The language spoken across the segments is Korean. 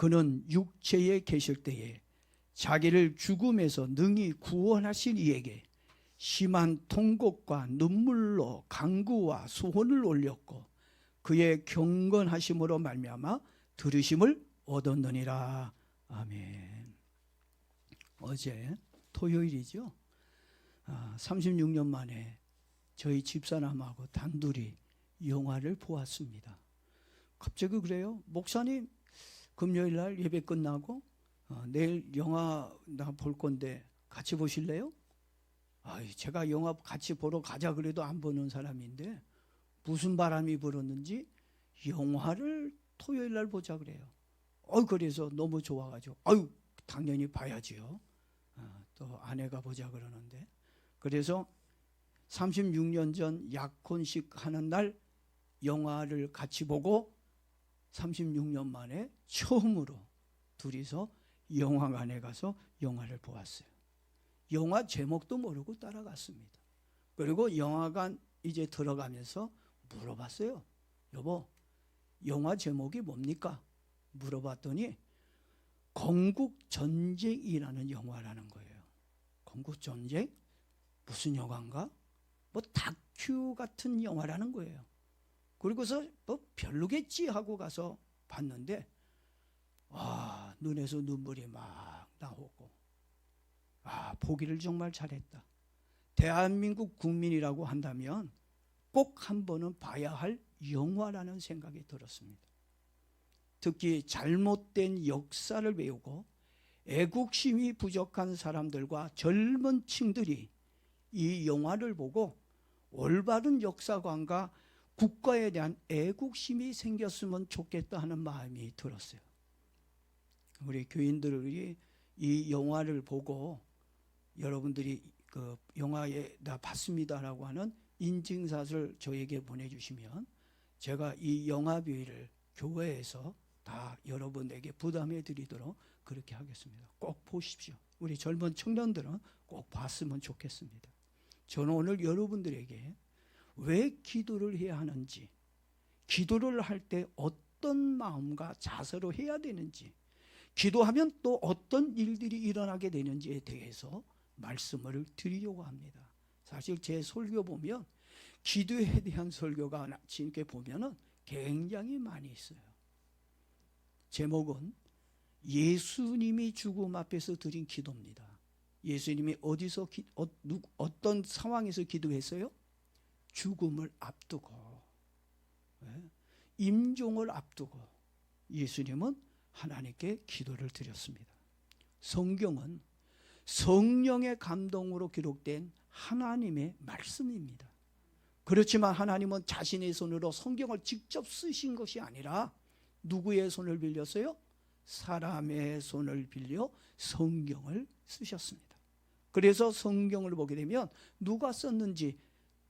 그는 육체에 계실 때에 자기를 죽음에서 능히 구원하신 이에게 심한 통곡과 눈물로 간구와 소원을 올렸고 그의 경건하심으로 말미암아 들으심을 얻었느니라. 아멘. 어제 토요일이죠. 36년 만에 저희 집사람하고 단둘이 영화를 보았습니다. 갑자기 그래요. 목사님, 금요일 날 예배 끝나고 내일 영화 나 볼 건데 같이 보실래요? 제가 영화 같이 보러 가자 그래도 안 보는 사람인데 무슨 바람이 불었는지 영화를 토요일 날 보자 그래요. 그래서 너무 좋아가지고 당연히 봐야지요. 또 아내가 보자 그러는데 그래서 36년 전 약혼식 하는 날 영화를 같이 보고 36년 만에 처음으로 둘이서 영화관에 가서 영화를 보았어요. 영화 제목도 모르고 따라갔습니다. 그리고 영화관 이제 들어가면서 물어봤어요. 여보, 영화 제목이 뭡니까? 물어봤더니 건국전쟁이라는 영화라는 거예요. 건국전쟁? 무슨 영화인가? 뭐 다큐 같은 영화라는 거예요. 그리고서 뭐 별로겠지 하고 가서 봤는데 눈에서 눈물이 막 나오고 보기를 정말 잘했다. 대한민국 국민이라고 한다면 꼭 한 번은 봐야 할 영화라는 생각이 들었습니다. 특히 잘못된 역사를 배우고 애국심이 부족한 사람들과 젊은 층들이 이 영화를 보고 올바른 역사관과 국가에 대한 애국심이 생겼으면 좋겠다 하는 마음이 들었어요. 우리 교인들이 이 영화를 보고 여러분들이 그 영화에 나 봤습니다라고 하는 인증샷을 저에게 보내주시면 제가 이 영화비를 교회에서 다 여러분에게 부담해 드리도록 그렇게 하겠습니다. 꼭 보십시오. 우리 젊은 청년들은 꼭 봤으면 좋겠습니다. 저는 오늘 여러분들에게 왜 기도를 해야 하는지, 기도를 할 때 어떤 마음과 자세로 해야 되는지, 기도하면 또 어떤 일들이 일어나게 되는지에 대해서 말씀을 드리려고 합니다. 사실 제 설교 보면 기도에 대한 설교가 이렇게 보면은 굉장히 많이 있어요. 제목은 예수님이 죽음 앞에서 드린 기도입니다. 예수님이 어디서 어떤 상황에서 기도했어요? 죽음을 앞두고, 임종을 앞두고 예수님은 하나님께 기도를 드렸습니다. 성경은 성령의 감동으로 기록된 하나님의 말씀입니다. 그렇지만 하나님은 자신의 손으로 성경을 직접 쓰신 것이 아니라 누구의 손을 빌렸어요? 사람의 손을 빌려 성경을 쓰셨습니다. 그래서 성경을 보게 되면 누가 썼는지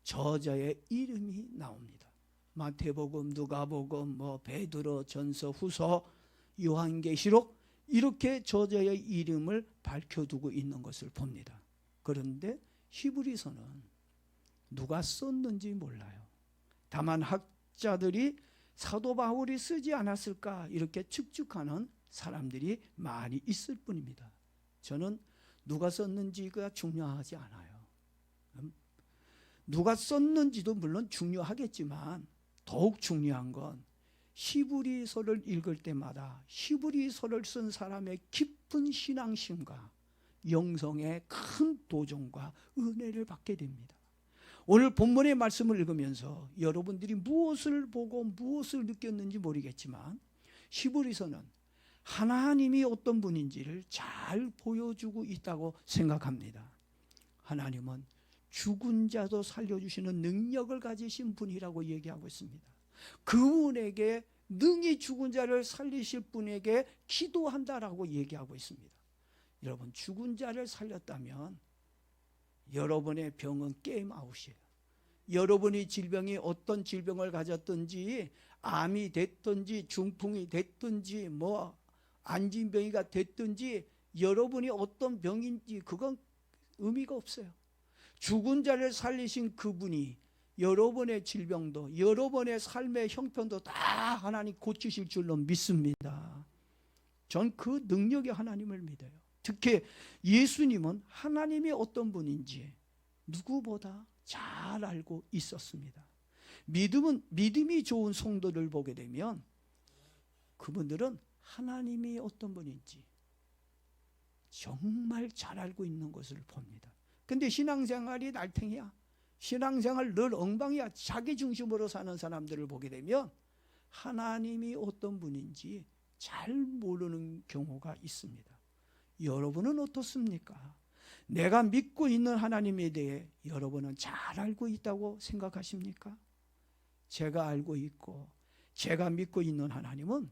저자의 이름이 나옵니다. 마태복음, 누가복음, 베드로, 전서, 후서, 요한계시록 이렇게 저자의 이름을 밝혀두고 있는 것을 봅니다. 그런데 히브리서는 누가 썼는지 몰라요. 다만 학자들이 사도 바울이 쓰지 않았을까 이렇게 추측하는 사람들이 많이 있을 뿐입니다. 저는 누가 썼는지가 중요하지 않아요. 누가 썼는지도 물론 중요하겠지만 더욱 중요한 건 히브리서를 읽을 때마다 히브리서를 쓴 사람의 깊은 신앙심과 영성의 큰 도전과 은혜를 받게 됩니다. 오늘 본문의 말씀을 읽으면서 여러분들이 무엇을 보고 무엇을 느꼈는지 모르겠지만 히브리서는 하나님이 어떤 분인지를 잘 보여주고 있다고 생각합니다. 하나님은 죽은 자도 살려주시는 능력을 가지신 분이라고 얘기하고 있습니다. 그분에게 능히 죽은 자를 살리실 분에게 기도한다라고 얘기하고 있습니다. 여러분, 죽은 자를 살렸다면 여러분의 병은 게임 아웃이에요. 여러분이 질병이 어떤 질병을 가졌든지 암이 됐든지 중풍이 됐든지 안진병이가 됐든지 여러분이 어떤 병인지 그건 의미가 없어요. 죽은 자를 살리신 그분이 여러분의 질병도 여러분의 삶의 형편도 다 하나님 고치실 줄로 믿습니다. 전 그 능력의 하나님을 믿어요. 특히 예수님은 하나님이 어떤 분인지 누구보다 잘 알고 있었습니다. 믿음이 좋은 성도들 보게 되면 그분들은 하나님이 어떤 분인지 정말 잘 알고 있는 것을 봅니다. 근데 신앙생활이 날탱이야. 신앙생활 늘 엉망이야. 자기 중심으로 사는 사람들을 보게 되면 하나님이 어떤 분인지 잘 모르는 경우가 있습니다. 여러분은 어떻습니까? 내가 믿고 있는 하나님에 대해 여러분은 잘 알고 있다고 생각하십니까? 제가 알고 있고 제가 믿고 있는 하나님은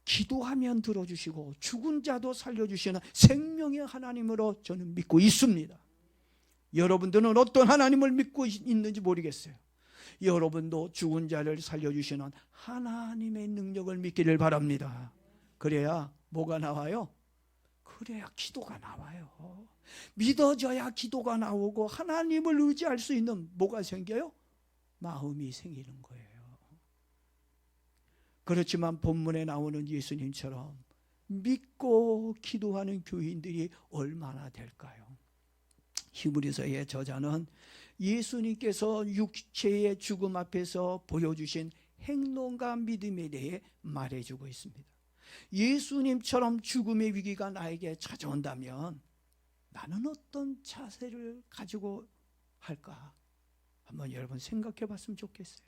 기도하면 들어주시고 죽은 자도 살려주시는 생명의 하나님으로 저는 믿고 있습니다. 여러분들은 어떤 하나님을 믿고 있는지 모르겠어요. 여러분도 죽은 자를 살려주시는 하나님의 능력을 믿기를 바랍니다. 그래야 뭐가 나와요? 그래야 기도가 나와요. 믿어져야 기도가 나오고 하나님을 의지할 수 있는 뭐가 생겨요? 마음이 생기는 거예요. 그렇지만 본문에 나오는 예수님처럼 믿고 기도하는 교인들이 얼마나 될까요? 히브리서의 저자는 예수님께서 육체의 죽음 앞에서 보여주신 행동과 믿음에 대해 말해주고 있습니다. 예수님처럼 죽음의 위기가 나에게 찾아온다면 나는 어떤 자세를 가지고 할까? 한번 여러분 생각해 봤으면 좋겠어요.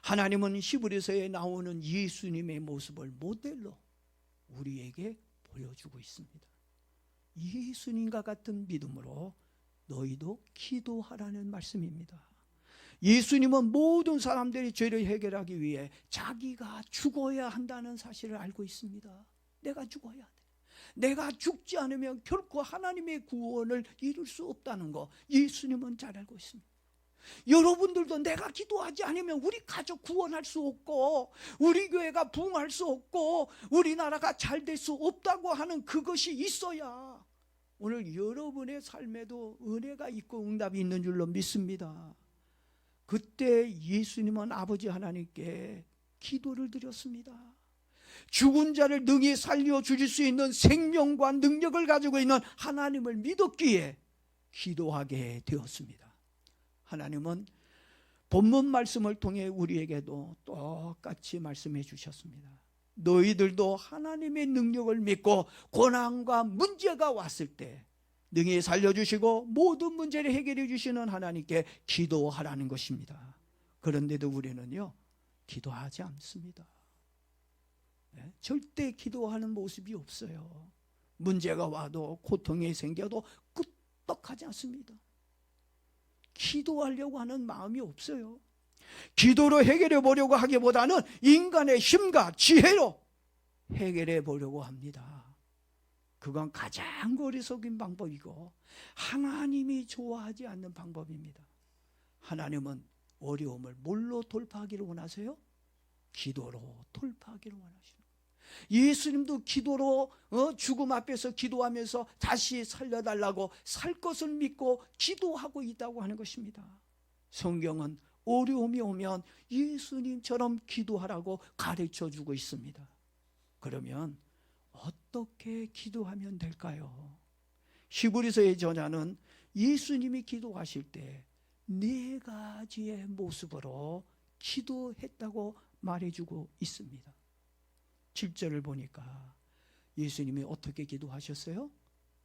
하나님은 히브리서에 나오는 예수님의 모습을 모델로 우리에게 보여주고 있습니다. 예수님과 같은 믿음으로 너희도 기도하라는 말씀입니다. 예수님은 모든 사람들이 죄를 해결하기 위해 자기가 죽어야 한다는 사실을 알고 있습니다. 내가 죽어야 돼. 내가 죽지 않으면 결코 하나님의 구원을 이룰 수 없다는 거 예수님은 잘 알고 있습니다. 여러분들도 내가 기도하지 않으면 우리 가족 구원할 수 없고 우리 교회가 부흥할 수 없고 우리나라가 잘 될 수 없다고 하는 그것이 있어야 오늘 여러분의 삶에도 은혜가 있고 응답이 있는 줄로 믿습니다. 그때 예수님은 아버지 하나님께 기도를 드렸습니다. 죽은 자를 능히 살려주실 수 있는 생명과 능력을 가지고 있는 하나님을 믿었기에 기도하게 되었습니다. 하나님은 본문 말씀을 통해 우리에게도 똑같이 말씀해 주셨습니다. 너희들도 하나님의 능력을 믿고 고난과 문제가 왔을 때 능히 살려주시고 모든 문제를 해결해 주시는 하나님께 기도하라는 것입니다. 그런데도 우리는요 기도하지 않습니다. 절대 기도하는 모습이 없어요. 문제가 와도 고통이 생겨도 끄떡하지 않습니다. 기도하려고 하는 마음이 없어요. 기도로 해결해 보려고 하기보다는 인간의 힘과 지혜로 해결해 보려고 합니다. 그건 가장 어리석은 방법이고 하나님이 좋아하지 않는 방법입니다. 하나님은 어려움을 뭘로 돌파하기를 원하세요? 기도로 돌파하기를 원하시는 거예요. 예수님도 기도로 죽음 앞에서 기도하면서 다시 살려달라고 살 것을 믿고 기도하고 있다고 하는 것입니다. 성경은 어려움이 오면 예수님처럼 기도하라고 가르쳐주고 있습니다. 그러면 어떻게 기도하면 될까요? 히브리서의 저자는 예수님이 기도하실 때 4가지의 모습으로 기도했다고 말해주고 있습니다. 7절을 보니까 예수님이 어떻게 기도하셨어요?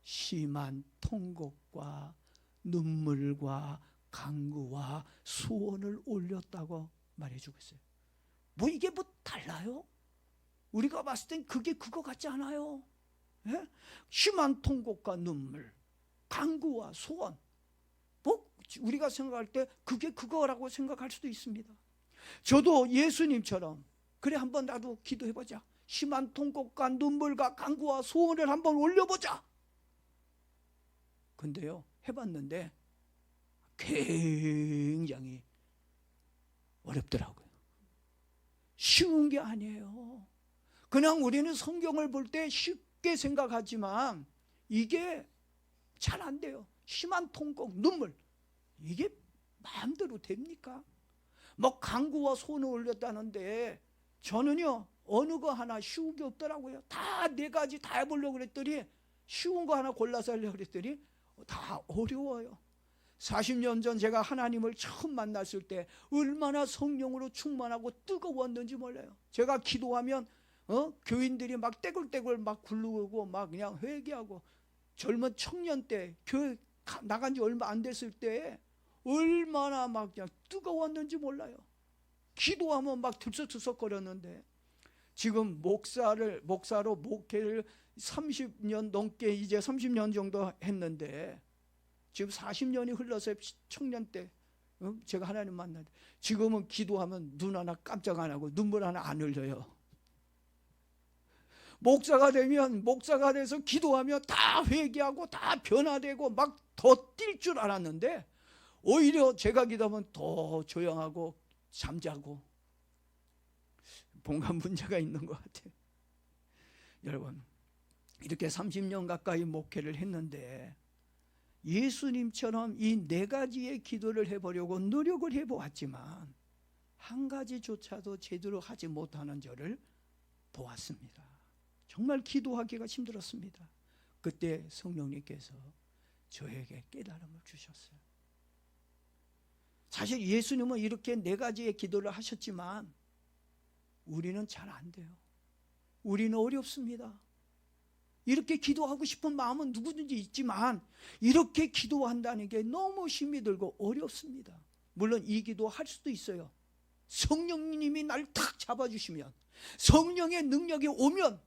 심한 통곡과 눈물과 간구와 소원을 올렸다고 말해주고 있어요. 뭐 이게 뭐 달라요? 우리가 봤을 땐 그게 그거 같지 않아요? 예? 심한 통곡과 눈물, 간구와 소원. 뭐 우리가 생각할 때 그게 그거라고 생각할 수도 있습니다. 저도 예수님처럼 그래 한번 나도 기도해보자. 심한 통곡과 눈물과 간구와 소원을 한번 올려보자. 근데요 해봤는데 굉장히 어렵더라고요. 쉬운 게 아니에요. 그냥 우리는 성경을 볼 때 쉽게 생각하지만 이게 잘 안 돼요. 심한 통곡, 눈물 이게 마음대로 됩니까? 뭐 간구와 소원을 올렸다는데 저는요 어느 거 하나 쉬운 게 없더라고요. 다 네 가지 다 해보려고 그랬더니 쉬운 거 하나 골라서 하려고 그랬더니 다 어려워요. 40년 전 제가 하나님을 처음 만났을 때 얼마나 성령으로 충만하고 뜨거웠는지 몰라요. 제가 기도하면 교인들이 막 떼굴떼굴 막 굴르고 막 그냥 회개하고, 젊은 청년 때 교회 나간 지 얼마 안 됐을 때 얼마나 막 그냥 뜨거웠는지 몰라요. 기도하면 막 들썩들썩거렸는데, 지금 목사로 목회를 30년 넘게, 이제 30년 정도 했는데, 지금 40년이 흘러서 청년 때 제가 하나님 만났는데, 지금은 기도하면 눈 하나 깜짝 안 하고 눈물 하나 안 흘려요. 목사가 돼서 기도하면 다 회개하고 다 변화되고 막 더 뛸 줄 알았는데, 오히려 제가 기도하면 더 조용하고 잠자고, 뭔가 문제가 있는 것 같아요. 여러분, 이렇게 30년 가까이 목회를 했는데 예수님처럼 이 네 가지의 기도를 해보려고 노력을 해보았지만 한 가지조차도 제대로 하지 못하는 저를 보았습니다. 정말 기도하기가 힘들었습니다. 그때 성령님께서 저에게 깨달음을 주셨어요. 사실 예수님은 이렇게 네 가지의 기도를 하셨지만 우리는 잘 안 돼요. 우리는 어렵습니다. 이렇게 기도하고 싶은 마음은 누구든지 있지만 이렇게 기도한다는 게 너무 힘이 들고 어렵습니다. 물론 이 기도 할 수도 있어요. 성령님이 날 탁 잡아주시면, 성령의 능력이 오면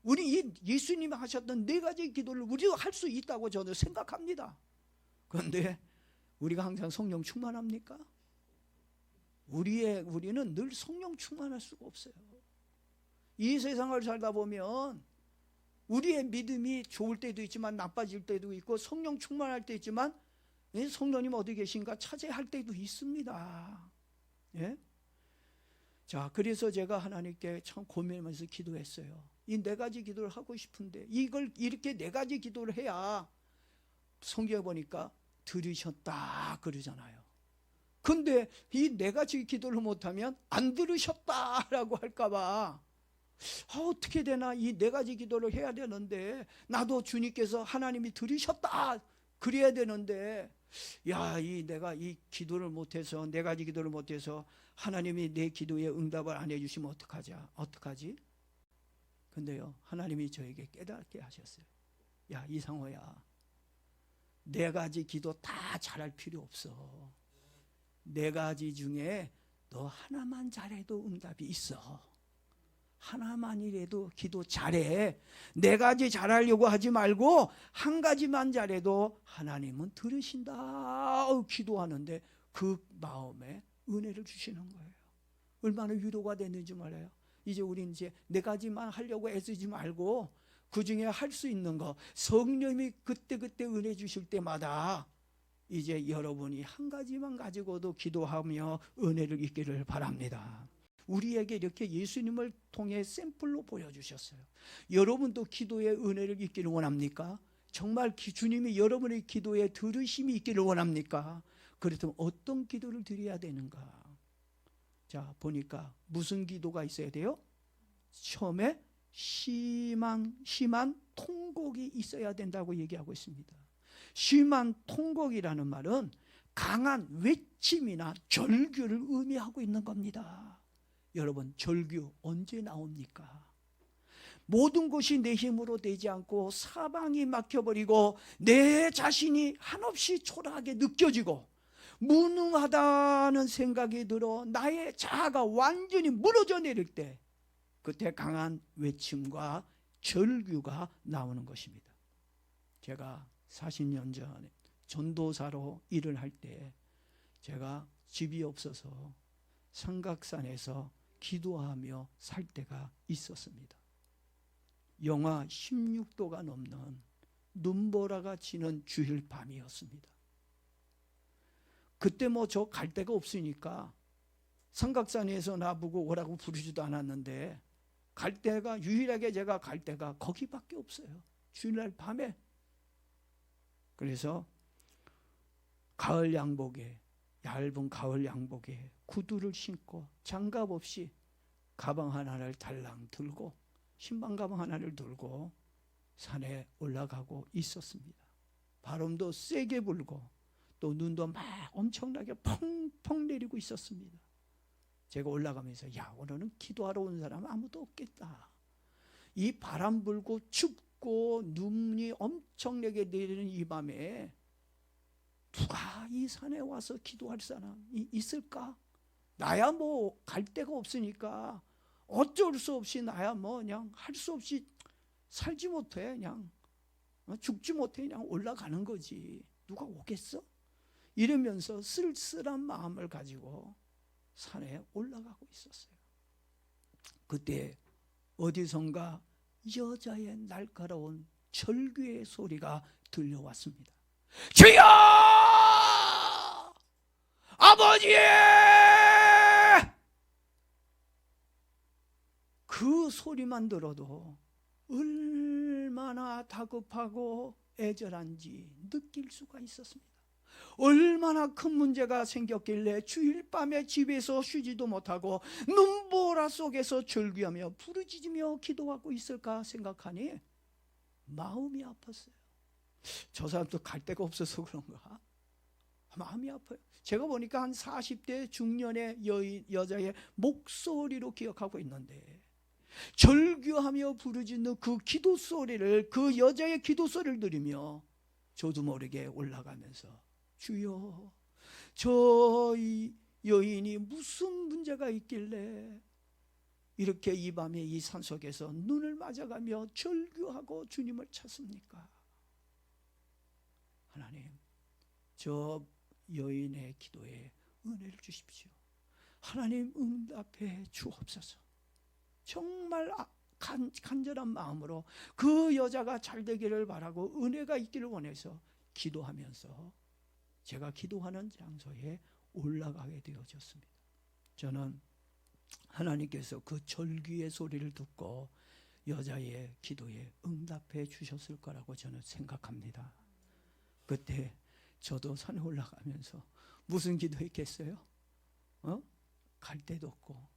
우리 이 예수님이 하셨던 네 가지 기도를 우리도 할 수 있다고 저는 생각합니다. 그런데 우리가 항상 성령 충만합니까? 우리는 늘 성령 충만할 수가 없어요. 이 세상을 살다 보면 우리의 믿음이 좋을 때도 있지만 나빠질 때도 있고, 성령 충만할 때 있지만 성령님 어디 계신가 차지할 때도 있습니다. 예? 자, 그래서 제가 하나님께 참 고민하면서 기도했어요. 이 네 가지 기도를 하고 싶은데 이걸 이렇게 네 가지 기도를 해야, 성경에 보니까 들으셨다 그러잖아요. 근데 이 네 가지 기도를 못하면 안 들으셨다라고 할까봐 어떻게 되나, 이 네 가지 기도를 해야 되는데, 나도 주님께서 하나님이 들으셨다 그래야 되는데, 야, 내가 이 기도를 못해서, 네 가지 기도를 못해서 하나님이 내 기도에 응답을 안 해주시면 어떡하지? 근데요, 하나님이 저에게 깨닫게 하셨어요. 야, 이상호야, 네 가지 기도 다 잘할 필요 없어. 네 가지 중에 너 하나만 잘해도 응답이 있어. 하나만이라도 기도 잘해. 네 가지 잘하려고 하지 말고 한 가지만 잘해도 하나님은 들으신다 기도하는데 그 마음에 은혜를 주시는 거예요. 얼마나 위로가 됐는지 몰라요. 이제 우리는 이제 네 가지만 하려고 애쓰지 말고 그 중에 할 수 있는 거, 성령님이 그때그때 은혜 주실 때마다 이제 여러분이 한 가지만 가지고도 기도하며 은혜를 입기를 바랍니다. 우리에게 이렇게 예수님을 통해 샘플로 보여주셨어요. 여러분도 기도의 은혜를 입기를 원합니까? 정말 주님이 여러분의 기도에 들으심이 있기를 원합니까? 그렇다면 어떤 기도를 드려야 되는가? 자, 보니까 무슨 기도가 있어야 돼요? 처음에 심한 통곡이 있어야 된다고 얘기하고 있습니다. 심한 통곡이라는 말은 강한 외침이나 절규를 의미하고 있는 겁니다. 여러분, 절규 언제 나옵니까? 모든 것이 내 힘으로 되지 않고 사방이 막혀버리고 내 자신이 한없이 초라하게 느껴지고 무능하다는 생각이 들어 나의 자아가 완전히 무너져 내릴 때, 그때 강한 외침과 절규가 나오는 것입니다. 제가 40년 전에 전도사로 일을 할 때 제가 집이 없어서 삼각산에서 기도하며 살 때가 있었습니다. 영하 16도가 넘는 눈보라가 치는 주일 밤이었습니다. 그때 저 갈 데가 없으니까 삼각산에서 나보고 오라고 부르지도 않았는데, 갈 데가, 유일하게 제가 갈 데가 거기밖에 없어요. 주일날 밤에. 그래서 가을 양복에, 얇은 가을 양복에 구두를 신고 장갑 없이 가방 하나를 달랑 들고, 신방 가방 하나를 들고 산에 올라가고 있었습니다. 바람도 세게 불고 또 눈도 막 엄청나게 펑펑 내리고 있었습니다. 제가 올라가면서 야, 오늘은 기도하러 온 사람 아무도 없겠다. 이 바람 불고 춥고 눈이 엄청나게 내리는 이 밤에 누가 이 산에 와서 기도할 사람이 있을까? 나야 뭐 갈 데가 없으니까 어쩔 수 없이 나야 뭐 그냥 할 수 없이 살지 못해, 그냥 죽지 못해 그냥 올라가는 거지. 누가 오겠어? 이러면서 쓸쓸한 마음을 가지고 산에 올라가고 있었어요. 그때 어디선가 여자의 날카로운 절규의 소리가 들려왔습니다. 주여! 아버지! 그 소리만 들어도 얼마나 다급하고 애절한지 느낄 수가 있었습니다. 얼마나 큰 문제가 생겼길래 주일 밤에 집에서 쉬지도 못하고 눈보라 속에서 절규하며 부르짖으며 기도하고 있을까 생각하니 마음이 아팠어요. 저 사람도 갈 데가 없어서 그런가? 마음이 아파요. 제가 보니까 한 40대 중년의 여자의 목소리로 기억하고 있는데, 절규하며 부르짖는 그 기도 소리를, 그 여자의 기도 소리를 들으며 저도 모르게 올라가면서 주여, 저 여인이 무슨 문제가 있길래 이렇게 이 밤에 이 산속에서 눈을 맞아가며 절규하고 주님을 찾습니까? 하나님, 저 여인의 기도에 은혜를 주십시오. 하나님 응답해 주옵소서. 정말 간절한 마음으로 그 여자가 잘 되기를 바라고 은혜가 있기를 원해서 기도하면서 제가 기도하는 장소에 올라가게 되어졌습니다. 저는 하나님께서 그 절규의 소리를 듣고 여자의 기도에 응답해 주셨을 거라고 저는 생각합니다. 그때 저도 산에 올라가면서 무슨 기도했겠어요? 갈 데도 없고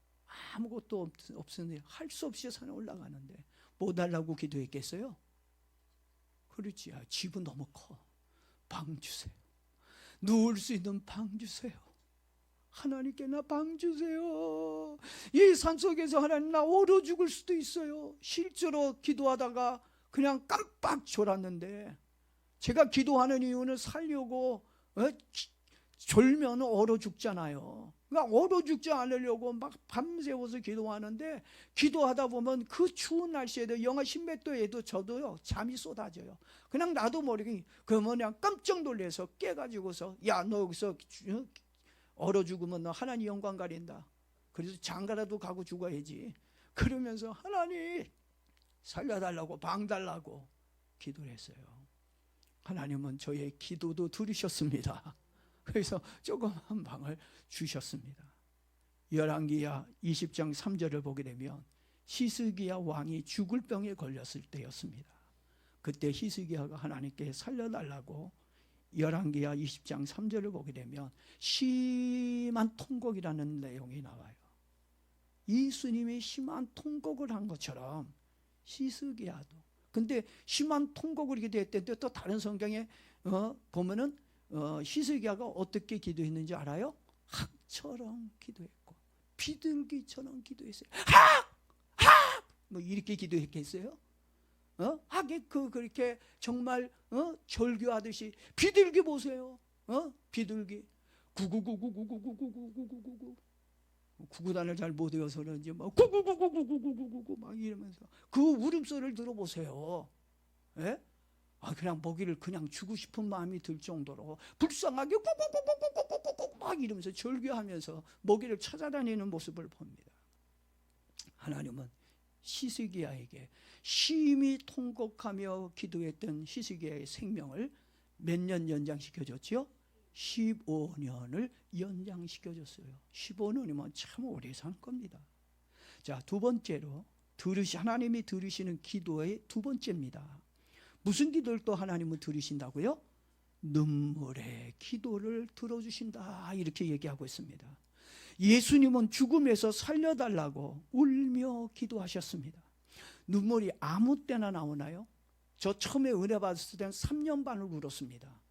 아무것도 없으니 할 수 없이 산에 올라가는데 뭐 달라고 기도했겠어요? 그렇지. 집은 너무 커. 방 주세요. 누울 수 있는 방 주세요. 하나님께 나 방 주세요. 이 산속에서 하나님 나 얼어 죽을 수도 있어요. 실제로 기도하다가 그냥 깜빡 졸았는데, 제가 기도하는 이유는 살려고 졸면 얼어 죽잖아요. 그러니까 얼어 죽지 않으려고 막 밤새워서 기도하는데, 기도하다 보면 그 추운 날씨에도 영하 10몇 도에도 저도요 잠이 쏟아져요. 그냥 나도 모르게 그러면 그냥 깜짝 놀라서 깨가지고서 야, 너 여기서 얼어 죽으면 너 하나님 영광 가린다. 그래서 장가라도 가고 죽어야지. 그러면서 하나님 살려달라고 방 달라고 기도를 했어요. 하나님은 저의 기도도 들으셨습니다. 그래서 조그만 방을 주셨습니다. 열왕기야 20장 3절을 보게 되면 히스기야 왕이 죽을 병에 걸렸을 때였습니다. 그때 히스기야가 하나님께 살려달라고 열왕기야 20장 3절을 보게 되면 심한 통곡이라는 내용이 나와요. 예수님이 심한 통곡을 한 것처럼 히스기야도, 근데 심한 통곡을 이렇게 됐는데 또 다른 성경에 보면은 히스기야가 어떻게 기도했는지 알아요? 학처럼 기도했고 비둘기처럼 기도했어요. 학! 뭐 이렇게 기도했겠어요? 하게 그렇게 정말 절규하듯이 비둘기 보세요. 비둘기 구구구구구구구구구구구구구 구구단을 잘 못 외워서 그런지 막 구구구구구구구구구 막 이러면서 그 울음소리를 들어보세요. 예? 그냥 먹이를 그냥 주고 싶은 마음이 들 정도로 불쌍하게 구구구구구구구구 막 이러면서 절규하면서 먹이를 찾아다니는 모습을 봅니다. 하나님은 히스기야에게 심히 통곡하며 기도했던 히스기야의 생명을 몇 년 연장시켜줬지요? 15년을 연장시켜줬어요. 15년이면 참 오래 산 겁니다. 자, 두 번째로 하나님이 들으시는 기도의 두 번째입니다. 무슨 기도를 또 하나님은 들으신다고요? 눈물의 기도를 들어주신다, 이렇게 얘기하고 있습니다. 예수님은 죽음에서 살려달라고 울며 기도하셨습니다. 눈물이 아무 때나 나오나요? 저 처음에 은혜 받았을 때는 3년 반을 울었습니다.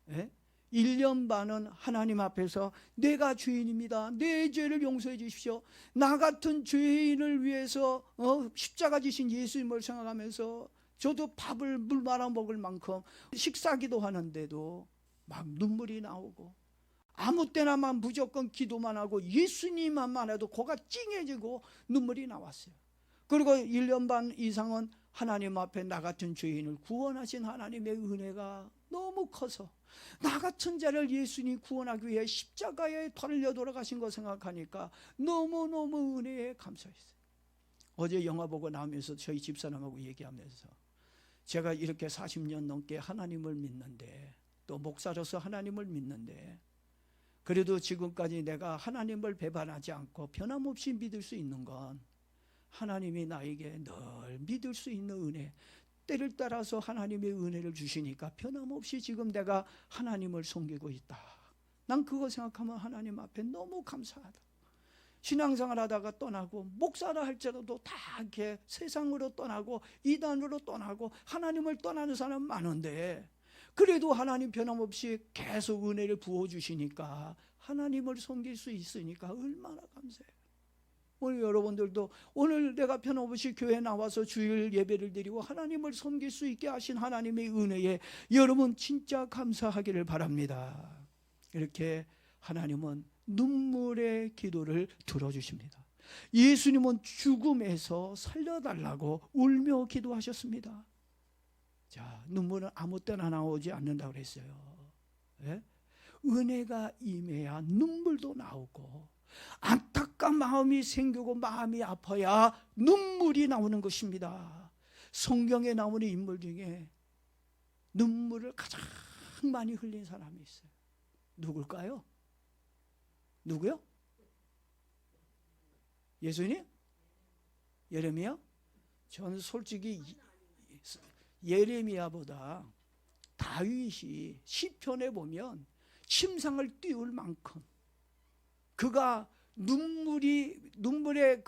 예? 1년 반은 하나님 앞에서 내가 죄인입니다. 내 죄를 용서해 주십시오. 나 같은 죄인을 위해서 십자가 지신 예수님을 생각하면서 저도 밥을 물 말아 먹을 만큼 식사기도 하는데도 막 눈물이 나오고 아무 때나만 무조건 기도만 하고 예수님만 해도 코가 찡해지고 눈물이 나왔어요. 그리고 1년 반 이상은 하나님 앞에 나 같은 죄인을 구원하신 하나님의 은혜가 너무 커서 나 같은 자를 예수님이 구원하기 위해 십자가에 달려 돌아가신 거 생각하니까 너무너무 은혜에 감사했어요. 어제 영화 보고 나오면서 저희 집사람하고 얘기하면서 제가 이렇게 40년 넘게 하나님을 믿는데 또 목사로서 하나님을 믿는데 그래도 지금까지 내가 하나님을 배반하지 않고 변함없이 믿을 수 있는 건 하나님이 나에게 늘 믿을 수 있는 은혜, 때를 따라서 하나님의 은혜를 주시니까 변함없이 지금 내가 하나님을 섬기고 있다. 난 그거 생각하면 하나님 앞에 너무 감사하다. 신앙생활 하다가 떠나고 목사라 할지라도 다 이렇게 세상으로 떠나고 이단으로 떠나고 하나님을 떠나는 사람 많은데 그래도 하나님 변함없이 계속 은혜를 부어주시니까 하나님을 섬길 수 있으니까 얼마나 감사해요. 오늘 여러분들도 오늘 내가 변함없이 교회에 나와서 주일 예배를 드리고 하나님을 섬길 수 있게 하신 하나님의 은혜에 여러분 진짜 감사하기를 바랍니다. 이렇게 하나님은 눈물의 기도를 들어주십니다. 예수님은 죽음에서 살려달라고 울며 기도하셨습니다. 자, 눈물은 아무 때나 나오지 않는다고 그랬어요. 예? 은혜가 임해야 눈물도 나오고 안타까운 마음이 생기고 마음이 아파야 눈물이 나오는 것입니다. 성경에 나오는 인물 중에 눈물을 가장 많이 흘린 사람이 있어요. 누굴까요? 누구요? 예수님? 예레미야? 저는 솔직히 예레미야보다 다윗이 시편에 보면 침상을 띄울 만큼 그가 눈물에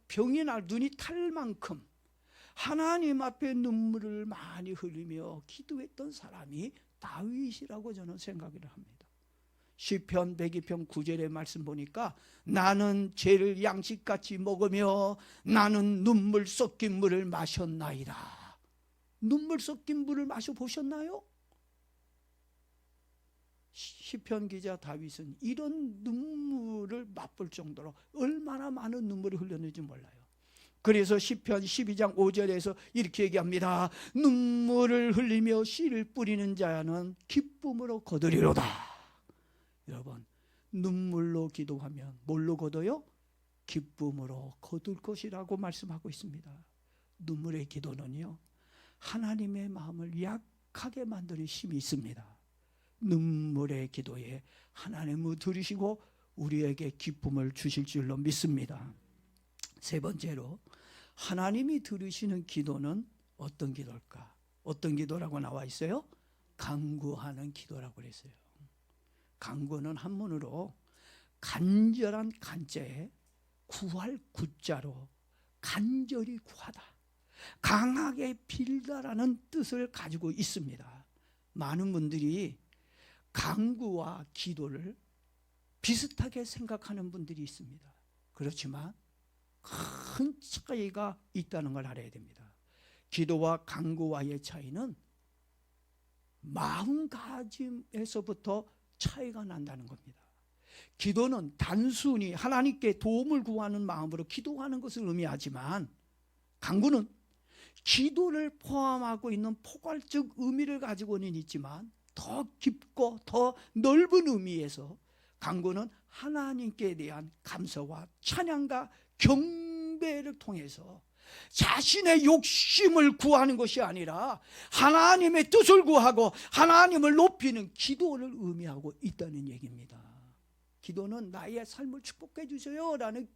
병이 나 눈이 탈 만큼 하나님 앞에 눈물을 많이 흘리며 기도했던 사람이 다윗이라고 저는 생각을 합니다. 시편 102편 9절의 말씀 보니까 나는 죄를 양식같이 먹으며 나는 눈물 섞인 물을 마셨나이다. 눈물 섞인 물을 마셔보셨나요? 시편 기자 다윗은 이런 눈물을 맛볼 정도로 얼마나 많은 눈물을 흘렸는지 몰라요. 그래서 시편 12장 5절에서 이렇게 얘기합니다. 눈물을 흘리며 씨를 뿌리는 자는 기쁨으로 거두리로다. 여러분, 눈물로 기도하면 뭘로 거둬요? 기쁨으로 거둘 것이라고 말씀하고 있습니다. 눈물의 기도는요, 하나님의 마음을 약하게 만드는 힘이 있습니다. 눈물의 기도에 하나님을 들으시고 우리에게 기쁨을 주실 줄로 믿습니다. 세 번째로 하나님이 들으시는 기도는 어떤 기도일까? 어떤 기도라고 나와 있어요? 간구하는 기도라고 그랬어요. 간구는 한문으로 간절한 간자에 구할 구자로 간절히 구하다, 강하게 빌다라는 뜻을 가지고 있습니다. 많은 분들이 간구와 기도를 비슷하게 생각하는 분들이 있습니다. 그렇지만 큰 차이가 있다는 걸 알아야 됩니다. 기도와 간구와의 차이는 마음가짐에서부터 차이가 난다는 겁니다. 기도는 단순히 하나님께 도움을 구하는 마음으로 기도하는 것을 의미하지만 간구는 기도를 포함하고 있는 포괄적 의미를 가지고는 있지만 더 깊고 더 넓은 의미에서 간구는 하나님께 대한 감사와 찬양과 경배를 통해서 자신의 욕심을 구하는 것이 아니라 하나님의 뜻을 구하고 하나님을 높이는 기도를 의미하고 있다는 얘기입니다. 기도는 나의 삶을 축복해 주세요 라는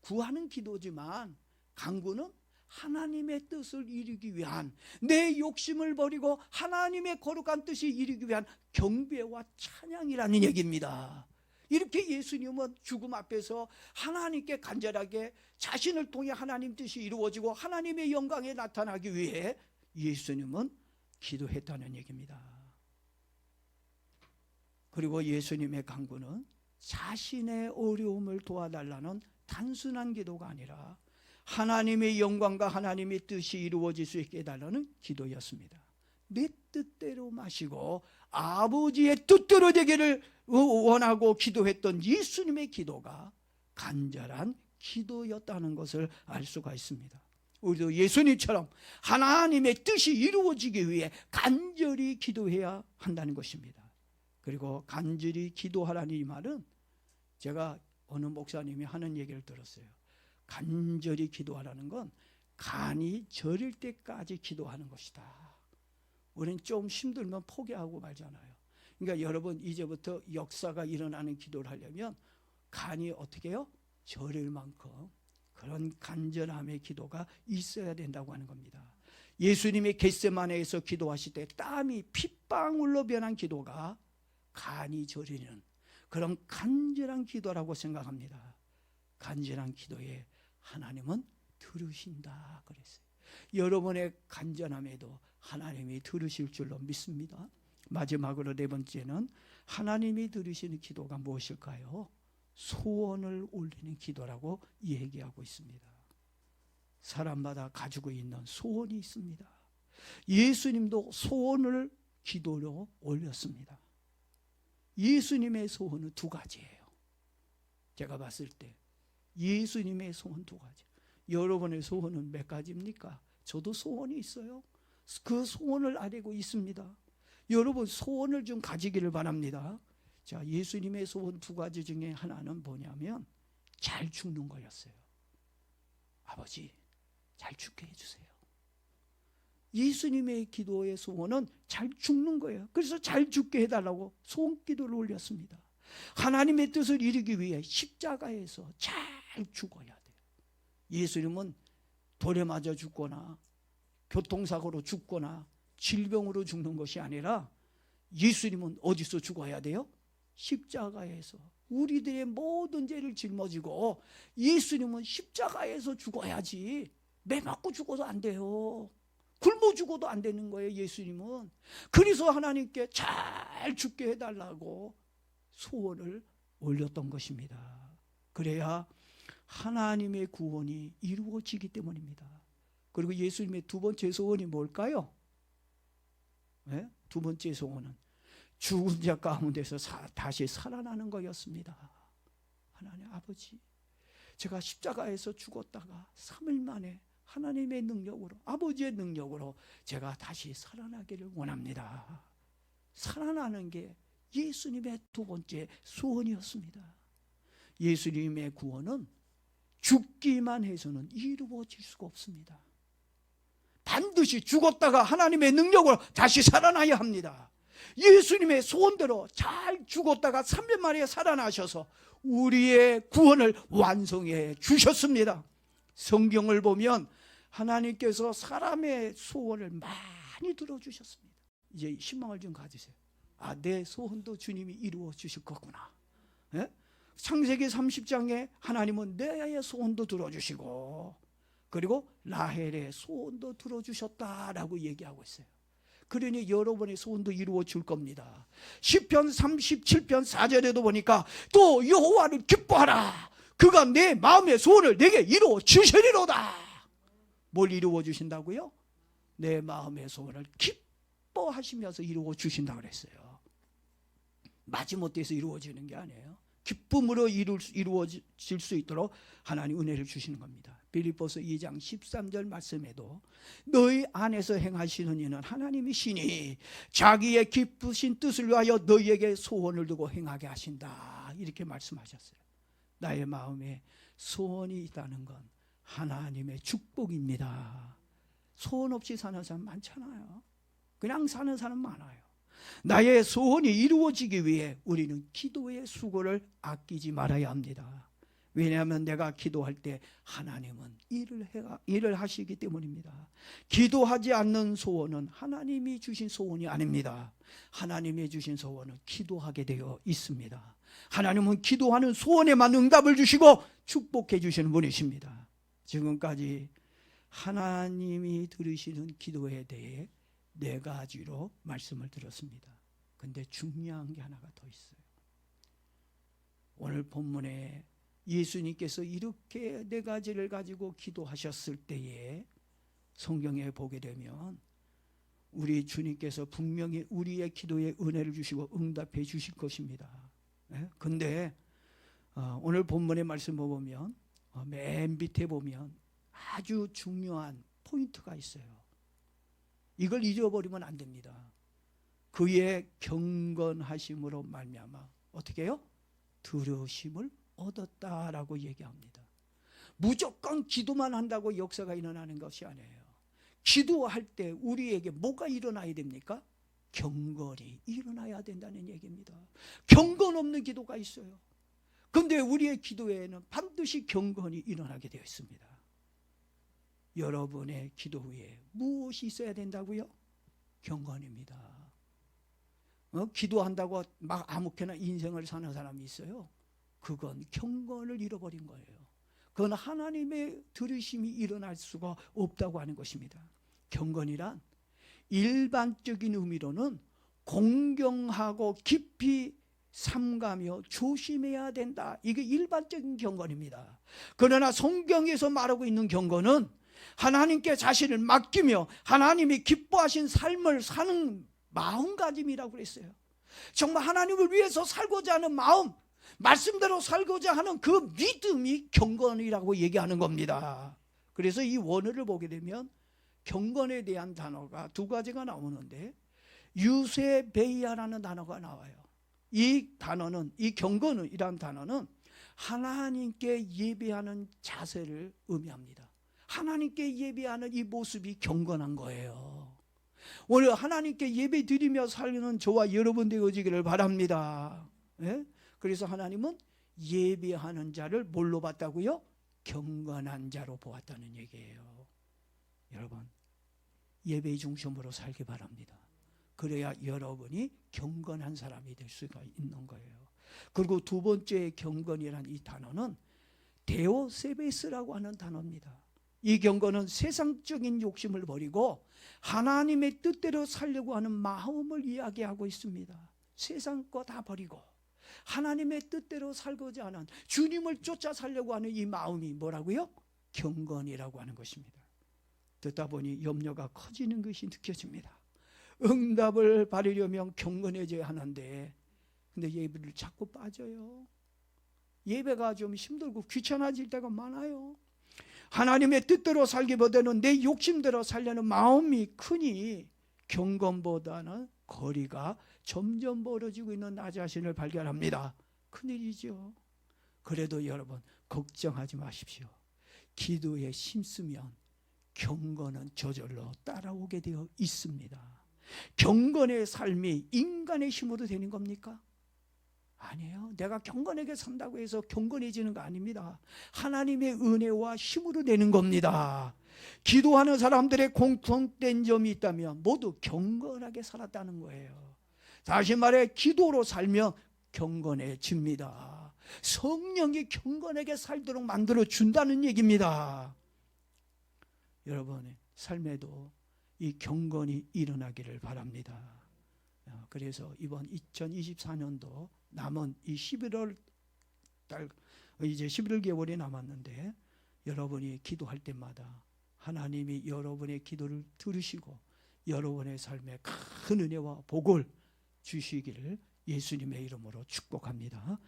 구하는 기도지만 간구는 하나님의 뜻을 이루기 위한, 내 욕심을 버리고 하나님의 거룩한 뜻이 이루기 위한 경배와 찬양이라는 얘기입니다. 이렇게 예수님은 죽음 앞에서 하나님께 간절하게 자신을 통해 하나님 뜻이 이루어지고 하나님의 영광에 나타나기 위해 예수님은 기도했다는 얘기입니다. 그리고 예수님의 간구는 자신의 어려움을 도와달라는 단순한 기도가 아니라 하나님의 영광과 하나님의 뜻이 이루어질 수 있게 해달라는 기도였습니다. 내 뜻대로 마시고 아버지의 뜻대로 되기를 원하고 기도했던 예수님의 기도가 간절한 기도였다는 것을 알 수가 있습니다. 우리도 예수님처럼 하나님의 뜻이 이루어지기 위해 간절히 기도해야 한다는 것입니다. 그리고 간절히 기도하라는 이 말은 제가 어느 목사님이 하는 얘기를 들었어요. 간절히 기도하라는 건 간이 저릴 때까지 기도하는 것이다. 우리는 좀 힘들면 포기하고 말잖아요. 그러니까 여러분 이제부터 역사가 일어나는 기도를 하려면 간이 어떻게 해요? 저릴 만큼 그런 간절함의 기도가 있어야 된다고 하는 겁니다. 예수님이 겟세마네에서 기도하실 때 땀이 핏방울로 변한 기도가 간이 저리는 그런 간절한 기도라고 생각합니다. 간절한 기도에 하나님은 들으신다 그랬어요. 여러분의 간절함에도 하나님이 들으실 줄로 믿습니다. 마지막으로 네 번째는 하나님이 들으시는 기도가 무엇일까요? 소원을 올리는 기도라고 얘기하고 있습니다. 사람마다 가지고 있는 소원이 있습니다. 예수님도 소원을 기도로 올렸습니다. 예수님의 소원은 두 가지예요. 제가 봤을 때 예수님의 소원 두 가지. 여러분의 소원은 몇 가지입니까? 저도 소원이 있어요. 그 소원을 알고 있습니다. 여러분 소원을 좀 가지기를 바랍니다. 자, 예수님의 소원 두 가지 중에 하나는 뭐냐면 잘 죽는 거였어요. 아버지 잘 죽게 해주세요. 예수님의 기도의 소원은 잘 죽는 거예요. 그래서 잘 죽게 해달라고 소원 기도를 올렸습니다. 하나님의 뜻을 이루기 위해 십자가에서 잘 죽어야 돼요. 예수님은 돌에 맞아 죽거나 교통사고로 죽거나 질병으로 죽는 것이 아니라 예수님은 어디서 죽어야 돼요? 십자가에서 우리들의 모든 죄를 짊어지고 예수님은 십자가에서 죽어야지 매 맞고 죽어도 안 돼요. 굶어 죽어도 안 되는 거예요. 예수님은. 그래서 하나님께 잘 죽게 해달라고 소원을 올렸던 것입니다. 그래야 하나님의 구원이 이루어지기 때문입니다. 그리고 예수님의 두 번째 소원이 뭘까요? 네? 두 번째 소원은 죽은 자 가운데서 다시 살아나는 거였습니다. 하나님 아버지, 제가 십자가에서 죽었다가 3일 만에 하나님의 능력으로, 아버지의 능력으로 제가 다시 살아나기를 원합니다. 살아나는 게 예수님의 두 번째 소원이었습니다. 예수님의 구원은 죽기만 해서는 이루어질 수가 없습니다. 반드시 죽었다가 하나님의 능력으로 다시 살아나야 합니다. 예수님의 소원대로 잘 죽었다가 3일 만에 살아나셔서 우리의 구원을 완성해 주셨습니다. 성경을 보면 하나님께서 사람의 소원을 많이 들어주셨습니다. 이제 희망을 좀 가지세요. 아, 내 소원도 주님이 이루어 주실 거구나. 예? 창세기 30장에 하나님은 내 소원도 들어주시고 그리고 라헬의 소원도 들어주셨다라고 얘기하고 있어요. 그러니 여러분의 소원도 이루어 줄 겁니다. 시편 37편 4절에도 보니까 또 여호와를 기뻐하라. 그가 내 마음의 소원을 내게 이루어 주시리로다. 뭘 이루어 주신다고요? 내 마음의 소원을 기뻐하시면서 이루어 주신다고 그랬어요. 마지못해서 이루어지는 게 아니에요. 기쁨으로 이루어질 수 있도록 하나님 은혜를 주시는 겁니다. 빌립보서 2장 13절 말씀에도 너희 안에서 행하시는 이는 하나님이시니 자기의 기쁘신 뜻을 위하여 너희에게 소원을 두고 행하게 하신다. 이렇게 말씀하셨어요. 나의 마음에 소원이 있다는 건 하나님의 축복입니다. 소원 없이 사는 사람 많잖아요. 그냥 사는 사람 많아요. 나의 소원이 이루어지기 위해 우리는 기도의 수고를 아끼지 말아야 합니다. 왜냐하면 내가 기도할 때 하나님은 일을 하시기 때문입니다. 기도하지 않는 소원은 하나님이 주신 소원이 아닙니다. 하나님이 주신 소원은 기도하게 되어 있습니다. 하나님은 기도하는 소원에만 응답을 주시고 축복해 주시는 분이십니다. 지금까지 하나님이 들으시는 기도에 대해 4가지로 말씀을 드렸습니다. 근데 중요한 게 하나가 더 있어요. 오늘 본문에 예수님께서 이렇게 4가지를 가지고 기도하셨을 때에 성경에 보게 되면 우리 주님께서 분명히 우리의 기도에 은혜를 주시고 응답해 주실 것입니다. 근데 오늘 본문의 말씀을 보면 맨 밑에 보면 아주 중요한 포인트가 있어요. 이걸 잊어버리면 안 됩니다. 그의 경건하심으로 말미암아 어떻게 해요? 들으심을 얻었다라고 얘기합니다. 무조건 기도만 한다고 역사가 일어나는 것이 아니에요. 기도할 때 우리에게 뭐가 일어나야 됩니까? 경건이 일어나야 된다는 얘기입니다. 경건 없는 기도가 있어요. 그런데 우리의 기도에는 반드시 경건이 일어나게 되어 있습니다. 여러분의 기도 후에 무엇이 있어야 된다고요? 경건입니다. 기도한다고 막 아무렇게나 인생을 사는 사람이 있어요. 그건 경건을 잃어버린 거예요. 그건 하나님의 들으심이 일어날 수가 없다고 하는 것입니다. 경건이란 일반적인 의미로는 공경하고 깊이 삼가며 조심해야 된다. 이게 일반적인 경건입니다. 그러나 성경에서 말하고 있는 경건은 하나님께 자신을 맡기며 하나님이 기뻐하신 삶을 사는 마음가짐이라고 그랬어요. 정말 하나님을 위해서 살고자 하는 마음, 말씀대로 살고자 하는 그 믿음이 경건이라고 얘기하는 겁니다. 그래서 이 원어를 보게 되면 경건에 대한 단어가 2가지가 나오는데 유세베이아라는 단어가 나와요. 이 단어는, 이 경건이라는 단어는 하나님께 예배하는 자세를 의미합니다. 하나님께 예배하는 이 모습이 경건한 거예요. 오늘 하나님께 예배 드리며 살는 저와 여러분 되어지기를 바랍니다. 예? 그래서 하나님은 예배하는 자를 뭘로 봤다고요? 경건한 자로 보았다는 얘기예요. 여러분, 예배 중심으로 살기 바랍니다. 그래야 여러분이 경건한 사람이 될 수가 있는 거예요. 그리고 2번째 경건이라는 이 단어는 데오세베스라고 하는 단어입니다. 이 경건은 세상적인 욕심을 버리고 하나님의 뜻대로 살려고 하는 마음을 이야기하고 있습니다. 세상 거 다 버리고 하나님의 뜻대로 살고자 하는, 주님을 쫓아 살려고 하는 이 마음이 뭐라고요? 경건이라고 하는 것입니다. 듣다 보니 염려가 커지는 것이 느껴집니다. 응답을 받으려면 경건해져야 하는데 근데 예배를 자꾸 빠져요. 예배가 좀 힘들고 귀찮아질 때가 많아요. 하나님의 뜻대로 살기보다는 내 욕심대로 살려는 마음이 크니 경건보다는 거리가 점점 멀어지고 있는 나 자신을 발견합니다. 큰일이죠. 그래도 여러분 걱정하지 마십시오. 기도에 힘쓰면 경건은 저절로 따라오게 되어 있습니다. 경건의 삶이 인간의 힘으로 되는 겁니까? 아니에요. 내가 경건하게 산다고 해서 경건해지는 거 아닙니다. 하나님의 은혜와 힘으로 되는 겁니다. 기도하는 사람들의 공통된 점이 있다면 모두 경건하게 살았다는 거예요. 다시 말해 기도로 살면 경건해집니다. 성령이 경건하게 살도록 만들어 준다는 얘기입니다. 여러분의 삶에도 이 경건이 일어나기를 바랍니다. 그래서 이번 2024년도 남은 이 11월 달, 이제 11개월이 남았는데 여러분이 기도할 때마다 하나님이 여러분의 기도를 들으시고 여러분의 삶에 큰 은혜와 복을 주시기를 예수님의 이름으로 축복합니다.